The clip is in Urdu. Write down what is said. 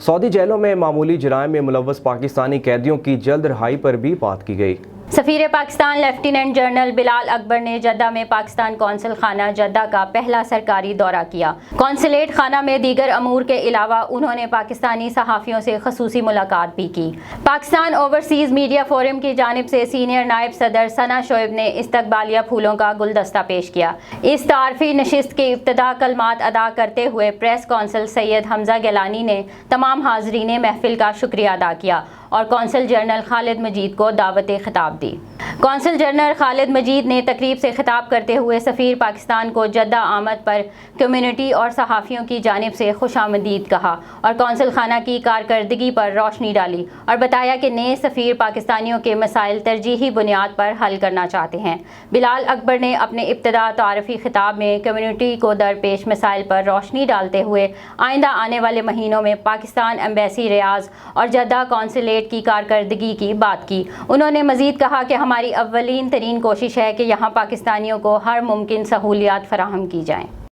سعودی جیلوں میں معمولی جرائم میں ملوث پاکستانی قیدیوں کی جلد رہائی پر بھی بات کی گئی۔ سفیر پاکستان لیفٹیننٹ جنرل بلال اکبر نے جدہ میں پاکستان قونصل خانہ جدہ کا پہلا سرکاری دورہ کیا۔ قونصلیٹ خانہ میں دیگر امور کے علاوہ انہوں نے پاکستانی صحافیوں سے خصوصی ملاقات بھی کی۔ پاکستان اوورسیز میڈیا فورم کی جانب سے سینئر نائب صدر ثنا شعیب نے استقبالیہ پھولوں کا گلدستہ پیش کیا۔ اس تعارفی نشست کے ابتدا کلمات ادا کرتے ہوئے پریس کونسل سید حمزہ گیلانی نے تمام حاضرین محفل کا شکریہ ادا کیا اور قونصل جنرل خالد مجید کو دعوت خطاب دی۔ قونصل جنرل خالد مجید نے تقریب سے خطاب کرتے ہوئے سفیر پاکستان کو جدہ آمد پر کمیونٹی اور صحافیوں کی جانب سے خوش آمدید کہا اور قونصل خانہ کی کارکردگی پر روشنی ڈالی اور بتایا کہ نئے سفیر پاکستانیوں کے مسائل ترجیحی بنیاد پر حل کرنا چاہتے ہیں۔ بلال اکبر نے اپنے ابتدا تعارفی خطاب میں کمیونٹی کو درپیش مسائل پر روشنی ڈالتے ہوئے آئندہ آنے والے مہینوں میں پاکستان ایمبیسی ریاض اور جدہ قونصلیٹ کی کارکردگی کی بات کی۔ انہوں نے مزید کہا کہ ہماری اولین ترین کوشش ہے کہ یہاں پاکستانیوں کو ہر ممکن سہولیات فراہم کی جائیں۔